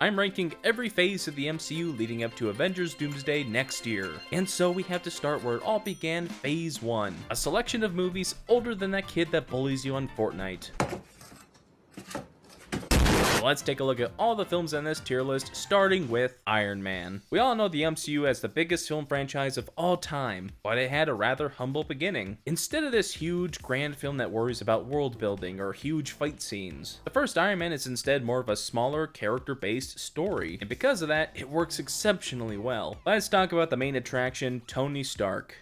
I'm ranking every phase of the MCU leading up to Avengers Doomsday next year. And so we have to start where it all began, Phase 1. A selection of movies older than that kid that bullies you on Fortnite. Let's take a look at all the films on this tier list, starting with Iron Man. We all know the MCU as the biggest film franchise of all time, but it had a rather humble beginning. Instead of this huge, grand film that worries about world building or huge fight scenes, the first Iron Man is instead more of a smaller, character-based story, and because of that, it works exceptionally well. Let's talk about the main attraction, Tony Stark.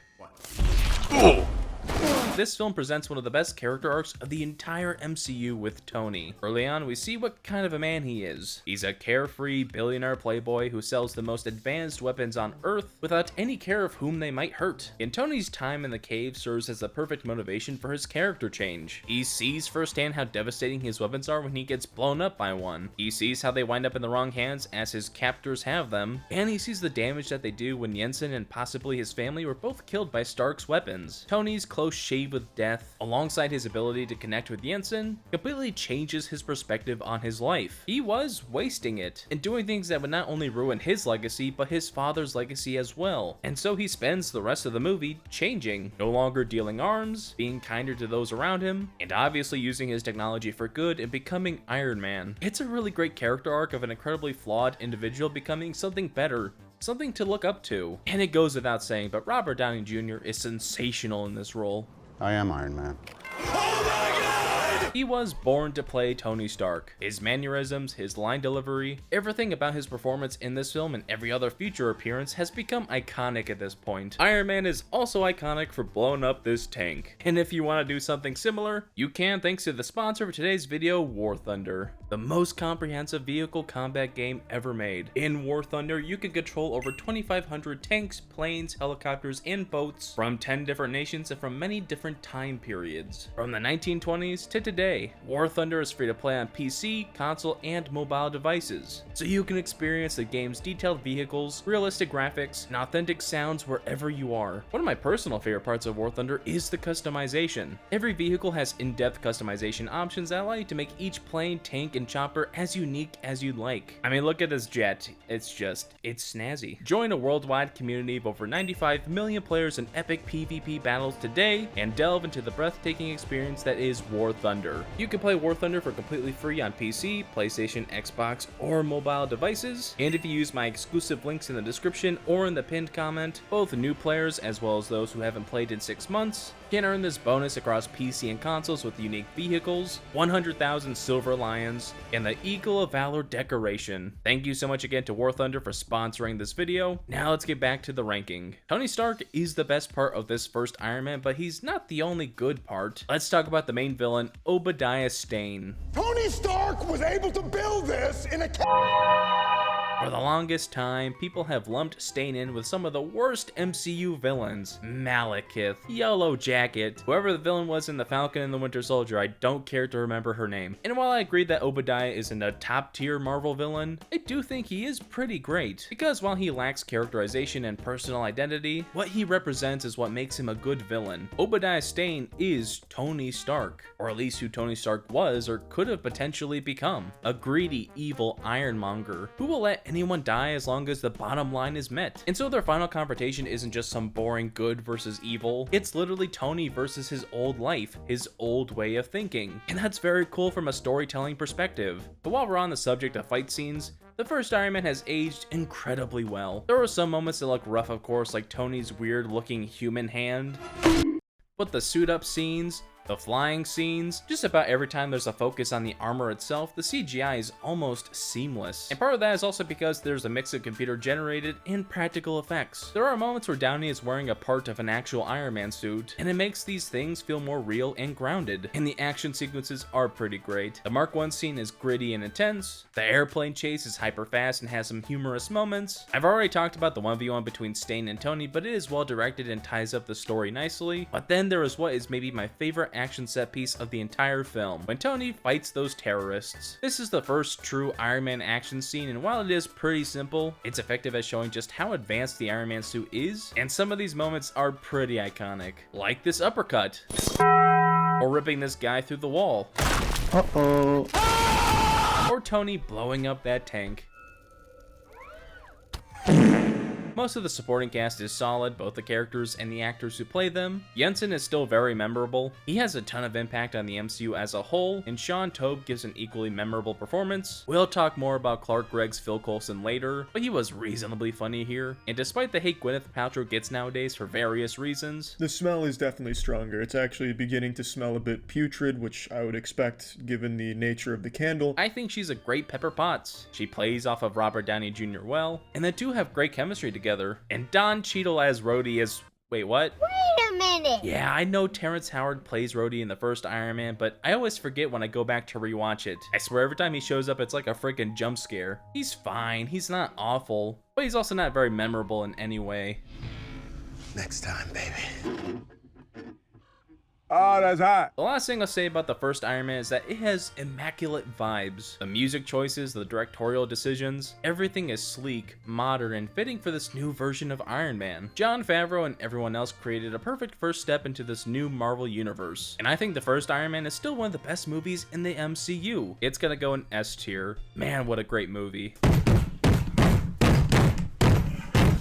This film presents one of the best character arcs of the entire MCU with Tony. Early on, we see what kind of a man he is. He's a carefree billionaire playboy who sells the most advanced weapons on Earth without any care of whom they might hurt. And Tony's time in the cave serves as the perfect motivation for his character change. He sees firsthand how devastating his weapons are when he gets blown up by one. He sees how they wind up in the wrong hands as his captors have them, and he sees the damage that they do when Jensen and possibly his family were both killed by Stark's weapons. Tony's close shave with death, alongside his ability to connect with Jensen, completely changes his perspective on his life. He was wasting it, and doing things that would not only ruin his legacy, but his father's legacy as well. And so he spends the rest of the movie changing, no longer dealing arms, being kinder to those around him, and obviously using his technology for good and becoming Iron Man. It's a really great character arc of an incredibly flawed individual becoming something better, something to look up to. And it goes without saying, but Robert Downey Jr. is sensational in this role. I am Iron Man. He was born to play Tony Stark. His mannerisms, his line delivery, everything about his performance in this film and every other future appearance has become iconic at this point. Iron Man is also iconic for blowing up this tank. And if you want to do something similar, you can thanks to the sponsor for today's video, War Thunder, the most comprehensive vehicle combat game ever made. In War Thunder, you can control over 2,500 tanks, planes, helicopters, and boats from 10 different nations and from many different time periods. From the 1920s to today, War Thunder is free to play on PC, console, and mobile devices, so you can experience the game's detailed vehicles, realistic graphics, and authentic sounds wherever you are. One of my personal favorite parts of War Thunder is the customization. Every vehicle has in-depth customization options that allow you to make each plane, tank, and chopper as unique as you'd like. I mean, look at this jet. It's snazzy. Join a worldwide community of over 95 million players in epic PvP battles today, and delve into the breathtaking experience that is War Thunder. You can play War Thunder for completely free on PC, PlayStation, Xbox, or mobile devices, and if you use my exclusive links in the description or in the pinned comment, both new players as well as those who haven't played in 6 months can earn this bonus across PC and consoles with unique vehicles, 100,000 Silver Lions, and the Eagle of Valor decoration. Thank you so much again to War Thunder for sponsoring this video. Now let's get back to the ranking. Tony Stark is the best part of this first Iron Man, but he's not the only good part. Let's talk about the main villain, Obadiah Stane. Tony Stark was able to build this in a For the longest time, people have lumped Stane in with some of the worst MCU villains. Malekith, Yellow Jacket, whoever the villain was in The Falcon and the Winter Soldier, I don't care to remember her name. And while I agree that Obadiah isn't a top tier Marvel villain, I do think he is pretty great. Because while he lacks characterization and personal identity, what he represents is what makes him a good villain. Obadiah Stane is Tony Stark, or at least who Tony Stark was or could have potentially become. A greedy, evil ironmonger who will let anyone die as long as the bottom line is met. And so their final confrontation isn't just some boring good versus evil, it's literally Tony versus his old life, his old way of thinking. And that's very cool from a storytelling perspective. But while we're on the subject of fight scenes, the first Iron Man has aged incredibly well. There are some moments that look rough, of course, like Tony's weird looking human hand, but the suit up scenes, the flying scenes, just about every time there's a focus on the armor itself, the CGI is almost seamless. And part of that is also because there's a mix of computer generated and practical effects. There are moments where Downey is wearing a part of an actual Iron Man suit, and it makes these things feel more real and grounded. And the action sequences are pretty great. The Mark I scene is gritty and intense. The airplane chase is hyper fast and has some humorous moments. I've already talked about the 1v1 between Stane and Tony, but it is well directed and ties up the story nicely. But then there is what is maybe my favorite action set piece of the entire film, when Tony fights those terrorists. This is the first true Iron Man action scene, and while it is pretty simple, it's effective at showing just how advanced the Iron Man suit is, and some of these moments are pretty iconic, like this uppercut, or ripping this guy through the wall, or Tony blowing up that tank. Most of the supporting cast is solid, both the characters and the actors who play them. Jensen is still very memorable. He has a ton of impact on the MCU as a whole, and Sean Tobe gives an equally memorable performance. We'll talk more about Clark Gregg's Phil Coulson later, but he was reasonably funny here. And despite the hate Gwyneth Paltrow gets nowadays for various reasons, the smell is definitely stronger. It's actually beginning to smell a bit putrid, which I would expect given the nature of the candle. I think she's a great Pepper Potts. She plays off of Robert Downey Jr. well, and the two have great chemistry together. And Don Cheadle as Rhodey is... Wait, what? Wait a minute! Yeah, I know Terrence Howard plays Rhodey in the first Iron Man, but I always forget when I go back to rewatch it. I swear every time he shows up, it's like a freaking jump scare. He's fine, he's not awful, but he's also not very memorable in any way. Next time, baby. Oh, that's hot. The last thing I'll say about the first Iron Man is that it has immaculate vibes. The music choices, the directorial decisions, everything is sleek, modern, and fitting for this new version of Iron Man. Jon Favreau and everyone else created a perfect first step into this new Marvel universe. And I think the first Iron Man is still one of the best movies in the MCU. It's gonna go in S tier. Man, what a great movie.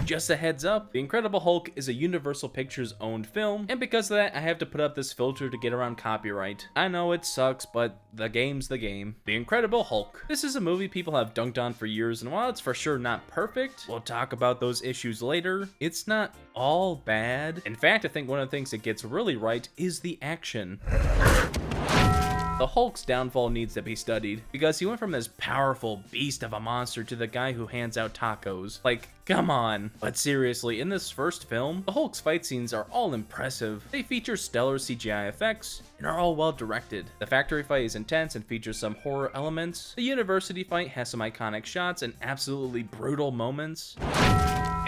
Just a heads up, The Incredible Hulk is a Universal Pictures owned film, and because of that, I have to put up this filter to get around copyright. I know it sucks, but the game's the game. The Incredible Hulk. This is a movie people have dunked on for years, and while it's for sure not perfect, we'll talk about those issues later, it's not all bad. In fact, I think one of the things it gets really right is the action. The Hulk's downfall needs to be studied, because he went from this powerful beast of a monster to the guy who hands out tacos. Like, come on. But seriously, in this first film, the Hulk's fight scenes are all impressive. They feature stellar CGI effects, and are all well directed. The factory fight is intense and features some horror elements. The university fight has some iconic shots and absolutely brutal moments.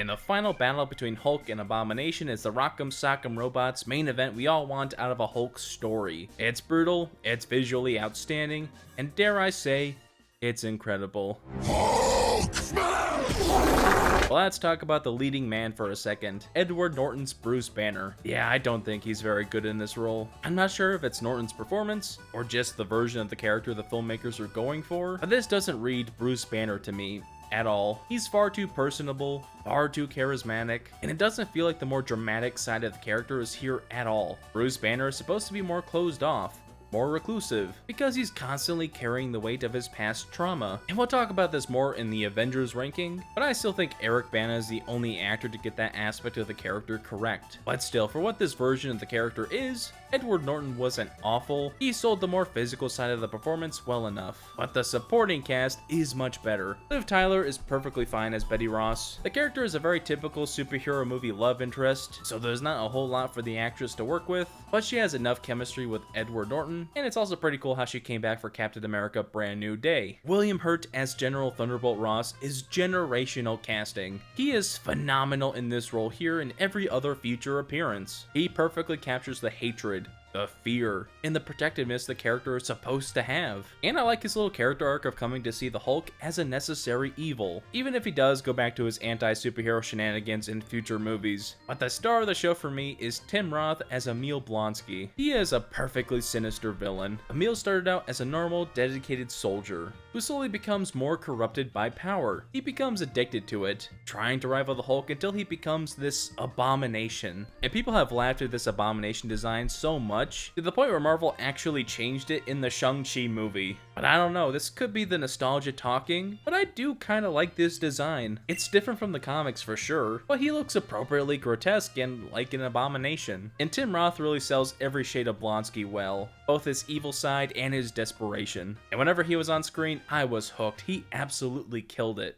And the final battle between Hulk and Abomination is the Rock'em Sock'em Robots main event we all want out of a Hulk story. It's brutal, it's visually outstanding, and dare I say, it's incredible. Hulk smash! Well, let's talk about the leading man for a second. Edward Norton's Bruce Banner. Yeah, I don't think he's very good in this role. I'm not sure if it's Norton's performance, or just the version of the character the filmmakers are going for, but this doesn't read Bruce Banner to me at all. He's far too personable, far too charismatic, and it doesn't feel like the more dramatic side of the character is here at all. Bruce Banner is supposed to be more closed off, more reclusive, because he's constantly carrying the weight of his past trauma. And we'll talk about this more in the Avengers ranking, but I still think Eric Bana is the only actor to get that aspect of the character correct. But still, for what this version of the character is, Edward Norton wasn't awful. He sold the more physical side of the performance well enough. But the supporting cast is much better. Liv Tyler is perfectly fine as Betty Ross. The character is a very typical superhero movie love interest, so there's not a whole lot for the actress to work with, but she has enough chemistry with Edward Norton, and it's also pretty cool how she came back for Captain America Brand New Day. William Hurt as General Thunderbolt Ross is generational casting. He is phenomenal in this role here and every other future appearance. He perfectly captures the hatred, the fear, and the protectiveness the character is supposed to have. And I like his little character arc of coming to see the Hulk as a necessary evil, even if he does go back to his anti-superhero shenanigans in future movies. But the star of the show for me is Tim Roth as Emil Blonsky. He is a perfectly sinister villain. Emil started out as a normal, dedicated soldier, who slowly becomes more corrupted by power. He becomes addicted to it, trying to rival the Hulk until he becomes this abomination. And people have laughed at this abomination design so much, to the point where Marvel actually changed it in the Shang-Chi movie. But I don't know, this could be the nostalgia talking, but I do kinda like this design. It's different from the comics for sure, but he looks appropriately grotesque and like an abomination. And Tim Roth really sells every shade of Blonsky well, both his evil side and his desperation. And whenever he was on screen, I was hooked. He absolutely killed it.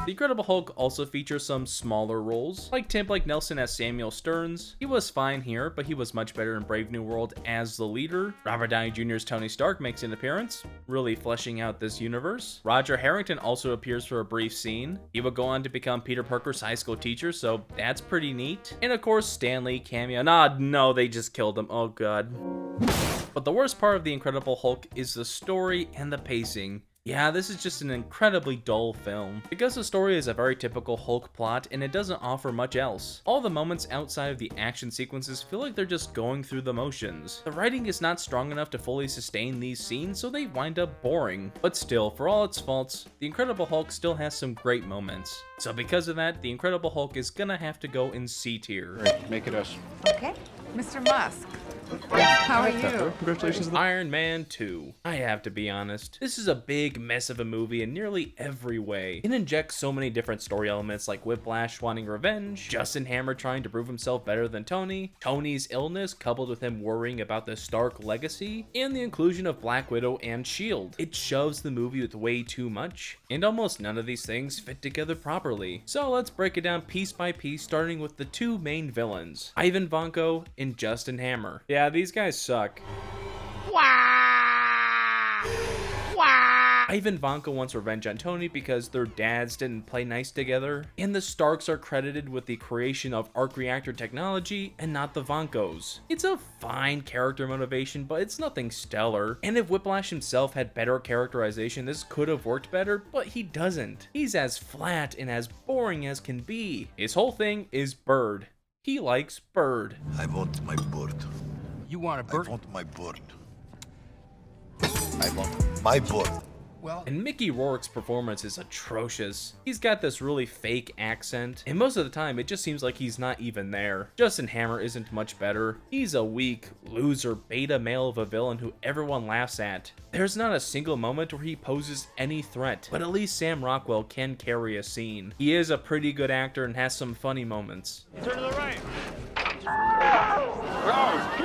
The Incredible Hulk also features some smaller roles, like Tim Blake Nelson as Samuel Stearns. He was fine here, but he was much better in Brave New World as the leader. Robert Downey Jr.'s Tony Stark makes an appearance, really fleshing out this universe. Roger Harrington also appears for a brief scene. He would go on to become Peter Parker's high school teacher, so that's pretty neat. And of course, Stan Lee cameo. No, they just killed him. Oh god. But the worst part of The Incredible Hulk is the story and the pacing. Yeah, this is just an incredibly dull film, because the story is a very typical Hulk plot and it doesn't offer much else. All the moments outside of the action sequences feel like they're just going through the motions. The writing is not strong enough to fully sustain these scenes, so they wind up boring. But still, for all its faults, The Incredible Hulk still has some great moments. So because of that, The Incredible Hulk is gonna have to go in C tier. Right, make it us. Okay. Mr. Musk, how are you? Congratulations. Iron Man 2. I have to be honest, this is a big mess of a movie in nearly every way. It injects so many different story elements like Whiplash wanting revenge, Justin Hammer trying to prove himself better than Tony, Tony's illness coupled with him worrying about the Stark legacy, and the inclusion of Black Widow and S.H.I.E.L.D. It shoves the movie with way too much, and almost none of these things fit together properly. So let's break it down piece by piece, starting with the two main villains, Ivan Vanko and Justin Hammer. Yeah, these guys suck. Ivan Vanko wants revenge on Tony because their dads didn't play nice together, and the Starks are credited with the creation of arc reactor technology and not the Vankos. It's a fine character motivation, but it's nothing stellar, and if Whiplash himself had better characterization, this could have worked better, but he doesn't. He's as flat and as boring as can be. His whole thing is bird. He likes bird. I want my bird. You want a bird? I want my bird. I want my bird. Well, And Mickey Rourke's performance is atrocious. He's got this really fake accent, and most of the time it just seems like he's not even there. Justin Hammer isn't much better. He's a weak, loser, beta male of a villain who everyone laughs at. There's not a single moment where he poses any threat, but at least Sam Rockwell can carry a scene. He is a pretty good actor and has some funny moments. Turn to the right.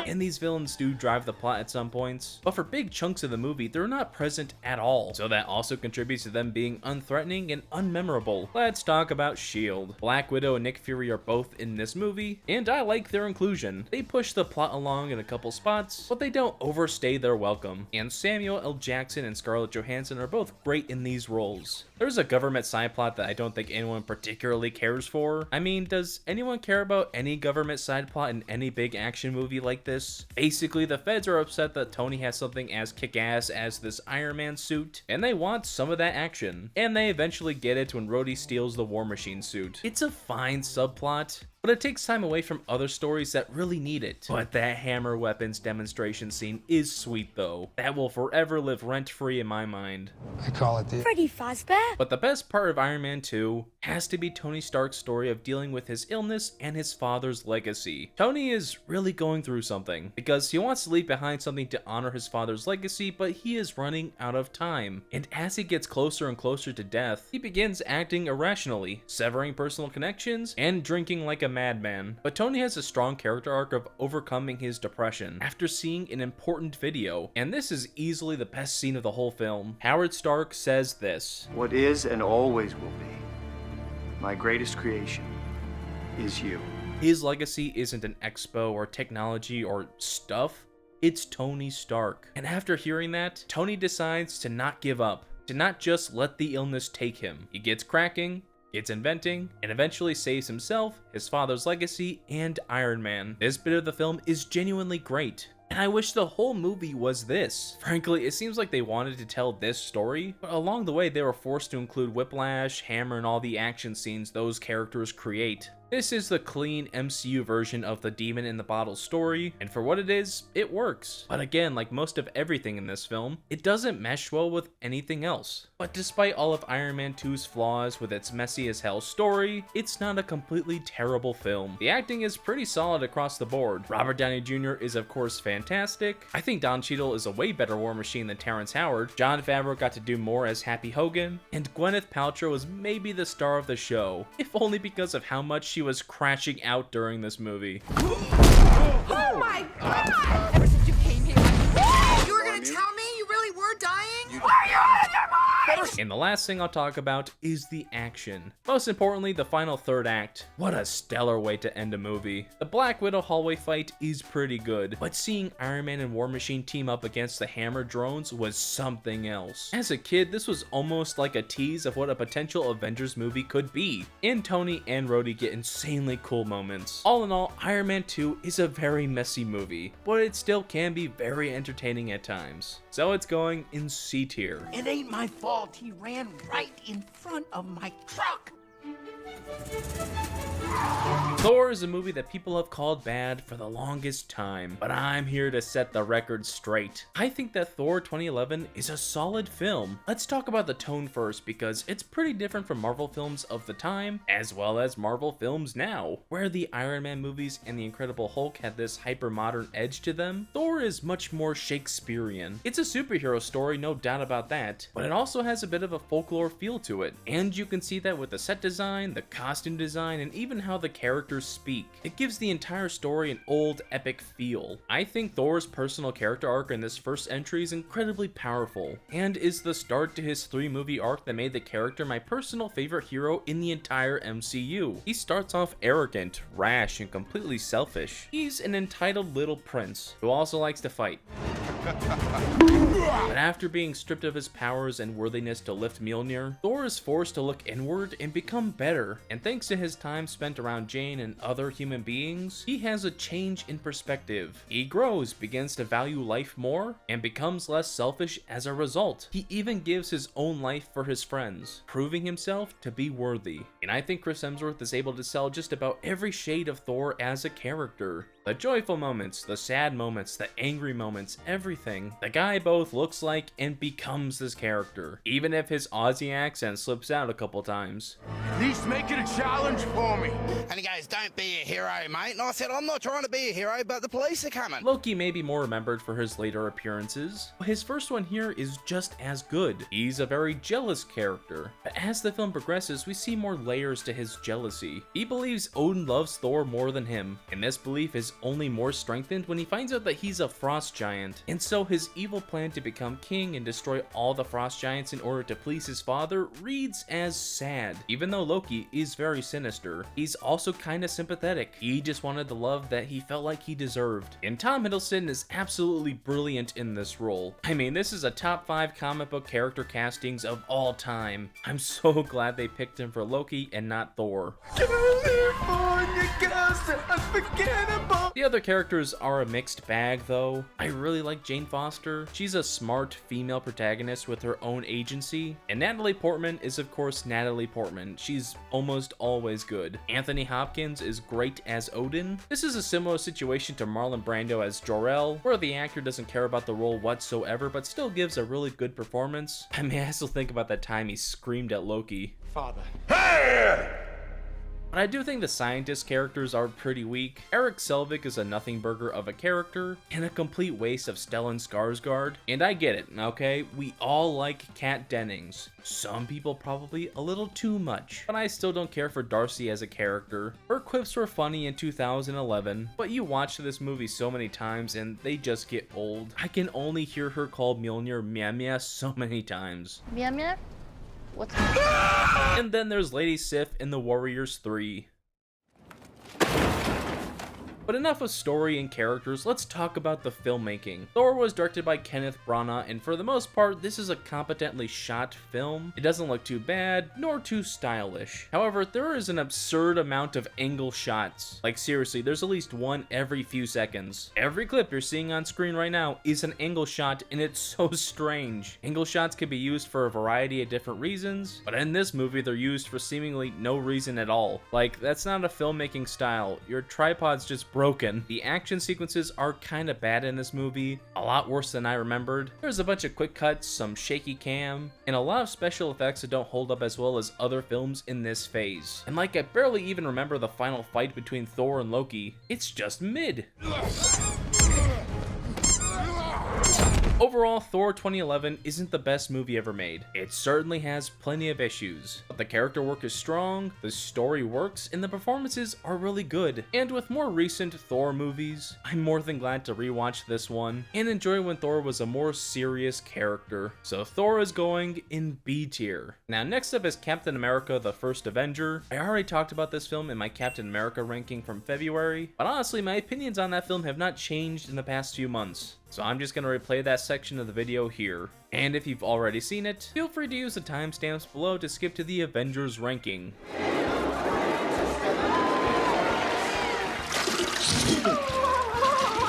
And these villains do drive the plot at some points, but for big chunks of the movie, they're not present at all, so that also contributes to them being unthreatening and unmemorable. Let's talk about S.H.I.E.L.D. Black Widow and Nick Fury are both in this movie, and I like their inclusion. They push the plot along in a couple spots, but they don't overstay their welcome, and Samuel L. Jackson and Scarlett Johansson are both great in these roles. There's a government side plot that I don't think anyone particularly cares for. I mean, does anyone care about any government side plot in any big action movie like this? Basically, the feds are upset that Tony has something as kick-ass as this Iron Man suit, and they want some of that action. And they eventually get it when Rhodey steals the War Machine suit. It's a fine subplot, but it takes time away from other stories that really need it. But that hammer weapons demonstration scene is sweet though. That will forever live rent-free in my mind. I call it the Freddy Fazbear? But the best part of Iron Man 2 has to be Tony Stark's story of dealing with his illness and his father's legacy. Tony is really going through something, because he wants to leave behind something to honor his father's legacy, but he is running out of time. And as he gets closer and closer to death, he begins acting irrationally, severing personal connections, and drinking like a madman. But Tony has a strong character arc of overcoming his depression after seeing an important video, and this is easily the best scene of the whole film. Howard Stark says this: What is and always will be my greatest creation is you. his legacy isn't an expo or technology or stuff, it's Tony Stark. And after hearing that, Tony decides to not give up, to not just let the illness take him. He gets cracking, gets inventing, and eventually saves himself, his father's legacy, and Iron Man. This bit of the film is genuinely great, and I wish the whole movie was this. Frankly, it seems like they wanted to tell this story, but along the way they were forced to include Whiplash, Hammer, and all the action scenes those characters create. This is the clean MCU version of the Demon in the Bottle story, and for what it is, it works. But again, like most of everything in this film, it doesn't mesh well with anything else. But despite all of Iron Man 2's flaws with its messy as hell story, it's not a completely terrible film. The acting is pretty solid across the board. Robert Downey Jr. is of course fantastic. I think Don Cheadle is a way better War Machine than Terrence Howard. Jon Favreau got to do more as Happy Hogan, and Gwyneth Paltrow was maybe the star of the show, if only because of how much she was crashing out during this movie. Oh my God! Ever since you came here, you were gonna tell me you really were dying? Better first! And the last thing I'll talk about is the action. Most importantly, the final third act. What a stellar way to end a movie. The Black Widow hallway fight is pretty good, but seeing Iron Man and War Machine team up against the Hammer drones was something else. As a kid, this was almost like a tease of what a potential Avengers movie could be, and Tony and Rhodey get insanely cool moments. All in all, Iron Man 2 is a very messy movie, but it still can be very entertaining at times. So it's going in C tier. It ain't my fault he ran right in front of my truck. Thor is a movie that people have called bad for the longest time, but I'm here to set the record straight. I think that Thor 2011 is a solid film. Let's talk about the tone first, because it's pretty different from Marvel films of the time, as well as Marvel films now. Where the Iron Man movies and the Incredible Hulk had this hyper-modern edge to them, Thor is much more Shakespearean. It's a superhero story, no doubt about that, but it also has a bit of a folklore feel to it, and you can see that with the set design, the costume design, and even how the characters speak. It gives the entire story an old epic feel. I think Thor's personal character arc in this first entry is incredibly powerful, and is the start to his 3-movie arc that made the character my personal favorite hero in the entire MCU. He starts off arrogant, rash, and completely selfish. He's an entitled little prince who also likes to fight. But after being stripped of his powers and worthiness to lift Mjolnir, Thor is forced to look inward and become better, and thanks to his time spent around Jane and other human beings, he has a change in perspective. He grows, begins to value life more, and becomes less selfish as a result. He even gives his own life for his friends, proving himself to be worthy. And I think Chris Hemsworth is able to sell just about every shade of Thor as a character. The joyful moments, the sad moments, the angry moments, everything. The guy both looks like and becomes this character, even if his Aussie accent slips out a couple times. At least make it a challenge for me. And he goes, "Don't be a hero, mate." And I said, "I'm not trying to be a hero, but the police are coming." Loki may be more remembered for his later appearances, but his first one here is just as good. He's a very jealous character, but as the film progresses, we see more layers to his jealousy. He believes Odin loves Thor more than him, and this belief is only more strengthened when he finds out that he's a frost giant, and so his evil plan to become king and destroy all the frost giants in order to please his father reads as sad. Even though Loki is very sinister, he's also kinda sympathetic. He just wanted the love that he felt like he deserved. And Tom Hiddleston is absolutely brilliant in this role. I mean, this is a top 5 comic book character castings of all time. I'm so glad they picked him for Loki and not Thor. The other characters are a mixed bag though. I really like Jane Foster. She's a smart female protagonist with her own agency. And Natalie Portman is of course Natalie Portman. She's almost always good. Anthony Hopkins is great as Odin. This is a similar situation to Marlon Brando as Jor-El, where the actor doesn't care about the role whatsoever but still gives a really good performance. I mean, I still think about that time he screamed at Loki. Father. But I do think the scientist characters are pretty weak. Eric Selvig is a nothing burger of a character, and a complete waste of Stellan Skarsgård. And I get it, okay? We all like Kat Dennings. Some people probably a little too much. But I still don't care for Darcy as a character. Her quips were funny in 2011, but you watch this movie so many times and they just get old. I can only hear her call Mjolnir Mia Mia so many times. Mia Mia? What's And then there's Lady Sif in The Warriors 3. But enough of story and characters, let's talk about the filmmaking. Thor was directed by Kenneth Branagh, and for the most part, this is a competently shot film. It doesn't look too bad, nor too stylish. However, there is an absurd amount of angle shots. Like seriously, there's at least one every few seconds. Every clip you're seeing on screen right now is an angle shot, and it's so strange. Angle shots can be used for a variety of different reasons, but in this movie, they're used for seemingly no reason at all. Like, that's not a filmmaking style. Your tripod's just broken. The action sequences are kind of bad in this movie, a lot worse than I remembered. There's a bunch of quick cuts, some shaky cam, and a lot of special effects that don't hold up as well as other films in this phase. And like, I barely even remember the final fight between Thor and Loki. It's just mid. Overall, Thor 2011 isn't the best movie ever made. It certainly has plenty of issues, but the character work is strong, the story works, and the performances are really good. And with more recent Thor movies, I'm more than glad to rewatch this one and enjoy when Thor was a more serious character. So Thor is going in B tier. Now next up is Captain America: The First Avenger. I already talked about this film in my Captain America ranking from February, but honestly my opinions on that film have not changed in the past few months. So I'm just going to replay that section of the video here. And if you've already seen it, feel free to use the timestamps below to skip to the Avengers ranking.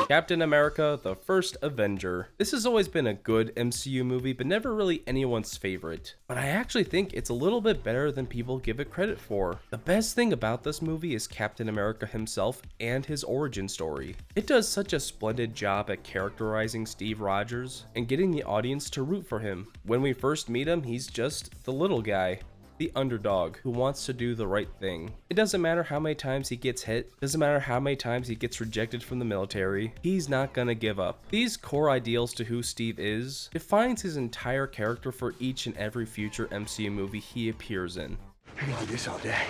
Captain America: The First Avenger. This has always been a good MCU movie, but never really anyone's favorite. But I actually think it's a little bit better than people give it credit for. The best thing about this movie is Captain America himself and his origin story. It does such a splendid job at characterizing Steve Rogers and getting the audience to root for him. When we first meet him, he's just the little guy, the underdog who wants to do the right thing. It doesn't matter how many times he gets hit, doesn't matter how many times he gets rejected from the military, he's not gonna give up. These core ideals to who Steve is defines his entire character for each and every future MCU movie he appears in. I can do this all day.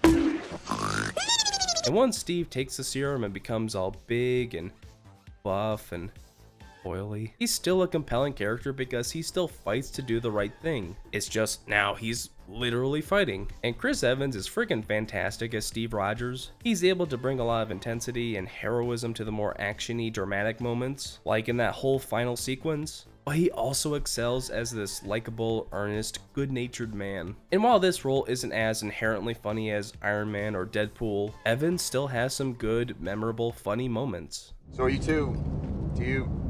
And once Steve takes the serum and becomes all big and buff and oily, he's still a compelling character because he still fights to do the right thing. It's just now he's literally fighting. And Chris Evans is freaking fantastic as Steve Rogers. He's able to bring a lot of intensity and heroism to the more actiony, dramatic moments, like in that whole final sequence. But he also excels as this likable, earnest, good-natured man. And while this role isn't as inherently funny as Iron Man or Deadpool, Evans still has some good, memorable, funny moments. So are you two? Do you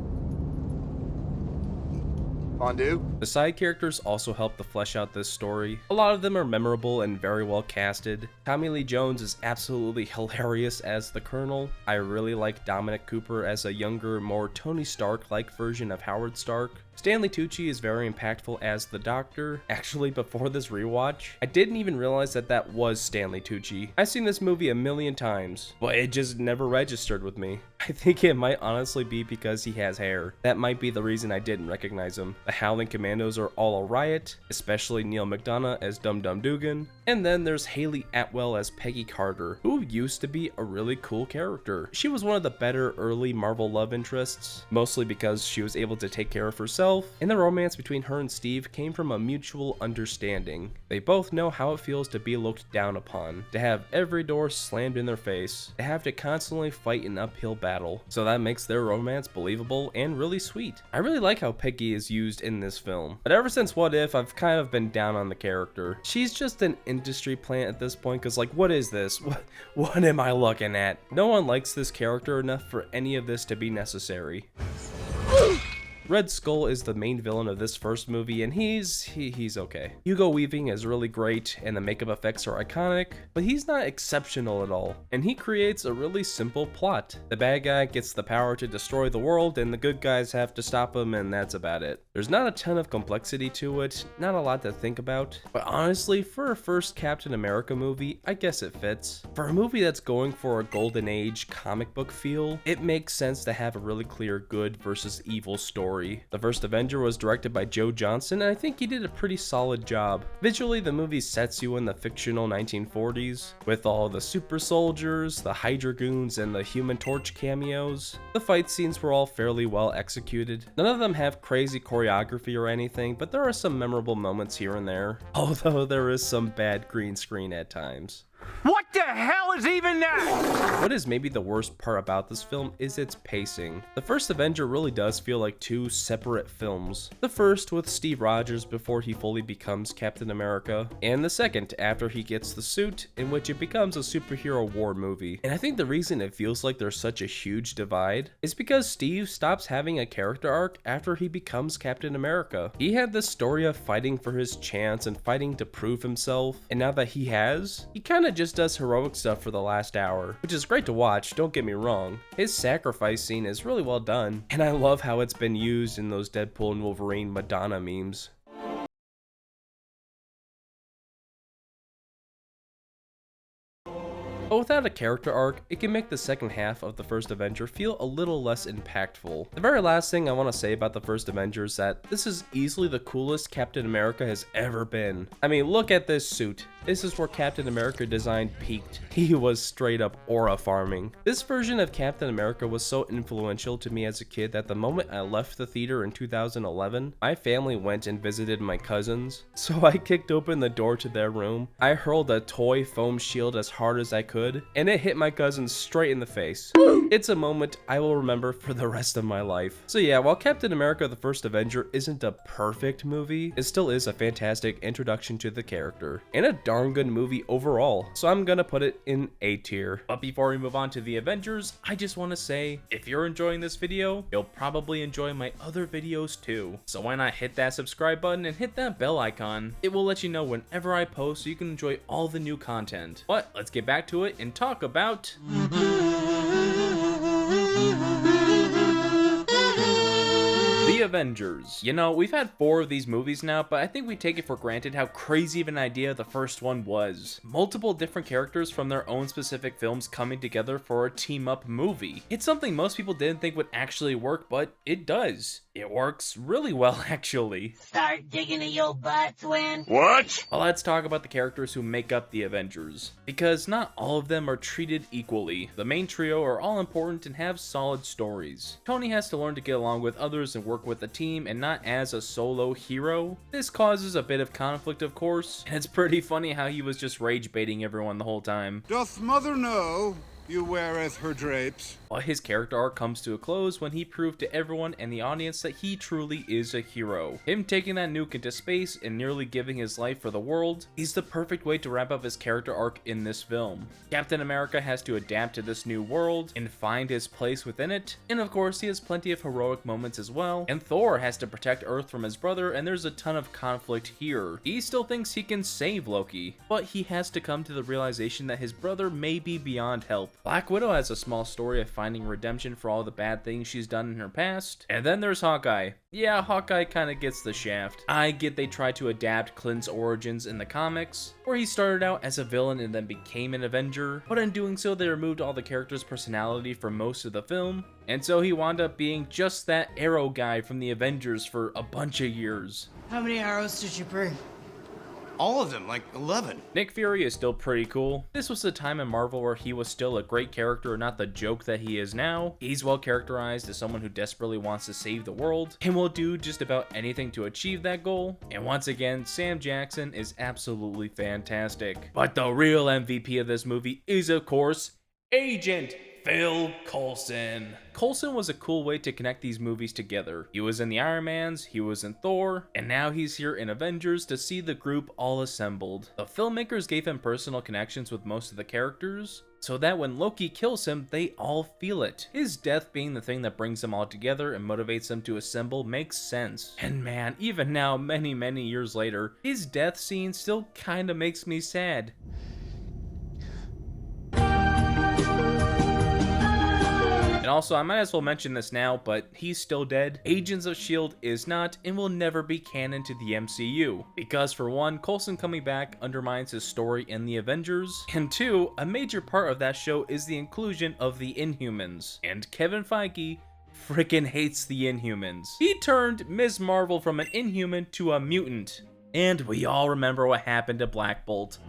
fondue? The side characters also help to flesh out this story. A lot of them are memorable and very well casted. Tommy Lee Jones is absolutely hilarious as the Colonel. I really like Dominic Cooper as a younger, more Tony Stark-like version of Howard Stark. Stanley Tucci is very impactful as the Doctor. Actually, before this rewatch, I didn't even realize that that was Stanley Tucci. I've seen this movie a million times, but it just never registered with me. I think it might honestly be because he has hair. That might be the reason I didn't recognize him. The Howling Commandos are all a riot, especially Neil McDonough as Dum Dum Dugan. And then there's Haley Atwell as Peggy Carter, who used to be a really cool character. She was one of the better early Marvel love interests, mostly because she was able to take care of herself, and the romance between her and Steve came from a mutual understanding. They both know how it feels to be looked down upon, to have every door slammed in their face, to have to constantly fight an uphill battle. So that makes their romance believable and really sweet. I really like how Peggy is used in this film, but ever since What If, I've kind of been down on the character. She's just an industry plant at this point, because like, what is this? What am I looking at? No one likes this character enough for any of this to be necessary. Red Skull is the main villain of this first movie, and he's okay. Hugo Weaving is really great, and the makeup effects are iconic, but he's not exceptional at all, and he creates a really simple plot. The bad guy gets the power to destroy the world, and the good guys have to stop him, and that's about it. There's not a ton of complexity to it, not a lot to think about, but honestly, for a first Captain America movie, I guess it fits. For a movie that's going for a golden age comic book feel, it makes sense to have a really clear good versus evil story. The First Avenger was directed by Joe Johnston, and I think he did a pretty solid job. Visually, the movie sets you in the fictional 1940s, with all the super soldiers, the Hydra goons, and the Human Torch cameos. The fight scenes were all fairly well executed. None of them have crazy choreography or anything, but there are some memorable moments here and there, although there is some bad green screen at times. What the hell is even that? What is maybe the worst part about this film is its pacing. The First Avenger really does feel like two separate films. The first with Steve Rogers before he fully becomes Captain America, and the second after he gets the suit, in which it becomes a superhero war movie. And I think the reason it feels like there's such a huge divide is because Steve stops having a character arc after he becomes Captain America. He had this story of fighting for his chance and fighting to prove himself, and now that he kind of just does heroic stuff for the last hour, which is great to watch, don't get me wrong. His sacrifice scene is really well done, and I love how it's been used in those Deadpool and Wolverine Madonna memes. But without a character arc, it can make the second half of the first Avenger feel a little less impactful. The very last thing I want to say about the first Avenger is that this is easily the coolest Captain America has ever been. I mean, look at this suit. This is where Captain America design peaked. He was straight up aura farming. This version of Captain America was so influential to me as a kid that the moment I left the theater in 2011, my family went and visited my cousins. So I kicked open the door to their room. I hurled a toy foam shield as hard as I could, and it hit my cousin straight in the face. It's a moment I will remember for the rest of my life. So yeah, while Captain America the First Avenger isn't a perfect movie, it still is a fantastic introduction to the character, and a darn good movie overall, so I'm gonna put it in A tier. But before we move on to the Avengers, I just want to say, if you're enjoying this video, you'll probably enjoy my other videos too. So why not hit that subscribe button and hit that bell icon? It will let you know whenever I post so you can enjoy all the new content. But let's get back to it and talk about The Avengers. You know, we've had 4 of these movies now, but I think we take it for granted how crazy of an idea the first one was. Multiple different characters from their own specific films coming together for a team-up movie. It's something most people didn't think would actually work, but it does. It works really well, actually. Start digging in your butt, twin. What? Well, let's talk about the characters who make up the Avengers, because not all of them are treated equally. The main trio are all important and have solid stories. Tony has to learn to get along with others and work with a team and not as a solo hero. This causes a bit of conflict, of course, and it's pretty funny how he was just rage baiting everyone the whole time. Doth mother know you weareth her drapes? But his character arc comes to a close when he proved to everyone and the audience that he truly is a hero. Him taking that nuke into space and nearly giving his life for the world is the perfect way to wrap up his character arc in this film. Captain America has to adapt to this new world and find his place within it, and of course he has plenty of heroic moments as well, and Thor has to protect Earth from his brother, and there's a ton of conflict here. He still thinks he can save Loki, but he has to come to the realization that his brother may be beyond help. Black Widow has a small story of finding redemption for all the bad things she's done in her past. And then there's Hawkeye. Yeah, Hawkeye kinda gets the shaft. I get they tried to adapt Clint's origins in the comics, where he started out as a villain and then became an Avenger, but in doing so they removed all the character's personality from most of the film, and so he wound up being just that arrow guy from the Avengers for a bunch of years. How many arrows did you bring? All of them, like 11. Nick Fury is still pretty cool. This was the time in Marvel where he was still a great character, not the joke that he is now. He's well characterized as someone who desperately wants to save the world and will do just about anything to achieve that goal. And once again, Sam Jackson is absolutely fantastic. But the real MVP of this movie is, of course, Agent Phil Coulson. Coulson was a cool way to connect these movies together. He was in the Iron Mans, he was in Thor, and now he's here in Avengers to see the group all assembled. The filmmakers gave him personal connections with most of the characters, so that when Loki kills him, they all feel it. His death being the thing that brings them all together and motivates them to assemble makes sense. And man, even now, many years later, his death scene still kinda makes me sad. And also, I might as well mention this now, but he's still dead. Agents of S.H.I.E.L.D. is not and will never be canon to the MCU. Because for one, Coulson coming back undermines his story in the Avengers. And two, a major part of that show is the inclusion of the Inhumans. And Kevin Feige frickin' hates the Inhumans. He turned Ms. Marvel from an Inhuman to a mutant. And we all remember what happened to Black Bolt.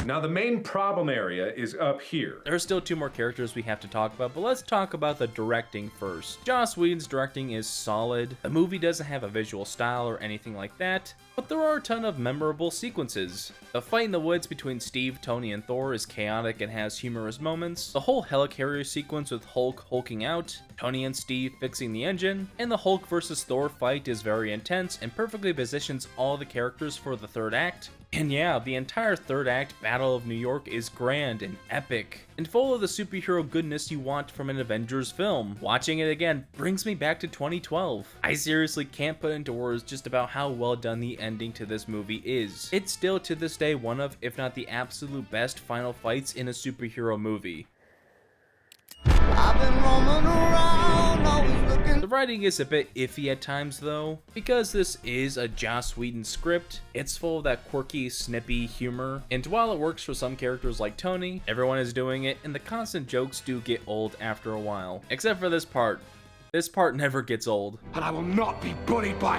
Now the main problem area is up here. There are still 2 more characters we have to talk about, but let's talk about the directing first. Joss Whedon's directing is solid. The movie doesn't have a visual style or anything like that, but there are a ton of memorable sequences. The fight in the woods between Steve, Tony, and Thor is chaotic and has humorous moments. The whole helicarrier sequence with Hulk hulking out, Tony and Steve fixing the engine, and the Hulk versus Thor fight is very intense and perfectly positions all the characters for the 3rd act. And yeah, the entire 3rd act Battle of New York is grand and epic, and full of the superhero goodness you want from an Avengers film. Watching it again brings me back to 2012. I seriously can't put into words just about how well done the ending to this movie is. It's still to this day one of, if not the absolute best final fights in a superhero movie. I'm The writing is a bit iffy at times though, because this is a Joss Whedon script. It's full of that quirky, snippy humor, and while it works for some characters like Tony, everyone is doing it, and the constant jokes do get old after a while. Except for this part. This part never gets old. And I will not be bullied by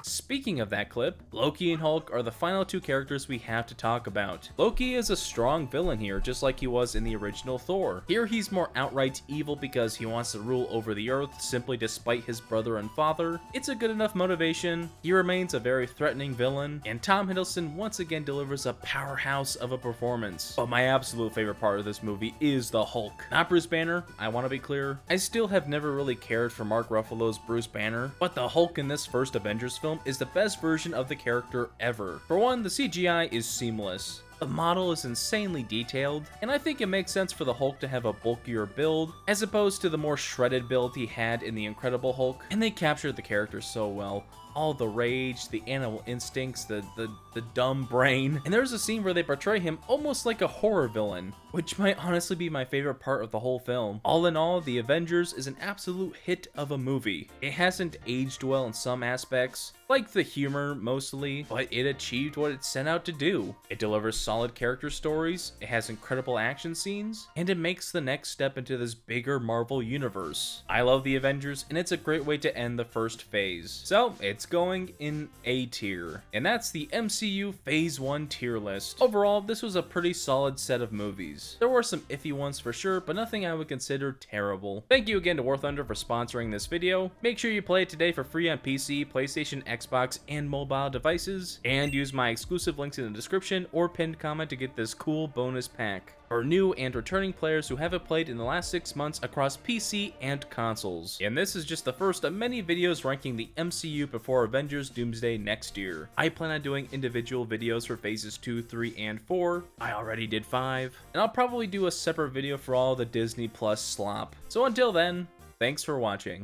Speaking of that clip, Loki and Hulk are the final two characters we have to talk about. Loki is a strong villain here, just like he was in the original Thor. Here he's more outright evil because he wants to rule over the earth simply despite his brother and father. It's a good enough motivation. He remains a very threatening villain, and Tom Hiddleston once again delivers a powerhouse of a performance. But my absolute favorite part of this movie is the Hulk. Not Bruce Banner, I want to be clear. I still have never really cared for Mark Ruffalo's Bruce Banner, but the Hulk in this first Avengers film is the best version of the character ever. For one, the CGI is seamless. The model is insanely detailed, and I think it makes sense for the Hulk to have a bulkier build, as opposed to the more shredded build he had in the Incredible Hulk, and they captured the character so well. All the rage, the animal instincts, the dumb brain. And there's a scene where they portray him almost like a horror villain, which might honestly be my favorite part of the whole film. All in all, The Avengers is an absolute hit of a movie. It hasn't aged well in some aspects, like the humor mostly, but it achieved what it set out to do. It delivers solid character stories, it has incredible action scenes, and it makes the next step into this bigger Marvel universe. I love The Avengers, and it's a great way to end the first phase. So, it's going in A tier, and that's the MCU Phase 1 tier list. Overall, this was a pretty solid set of movies. There were some iffy ones for sure, but nothing I would consider terrible. Thank you again to War Thunder for sponsoring this video. Make sure you play it today for free on PC, PlayStation, Xbox, and mobile devices, and use my exclusive links in the description or pinned comment to get this cool bonus pack for new and returning players who haven't played in the last 6 months across PC and consoles. And this is just the first of many videos ranking the MCU before Avengers Doomsday next year. I plan on doing individual videos for phases 2, 3, and 4. I already did 5. And I'll probably do a separate video for all the Disney Plus slop. So until then, thanks for watching.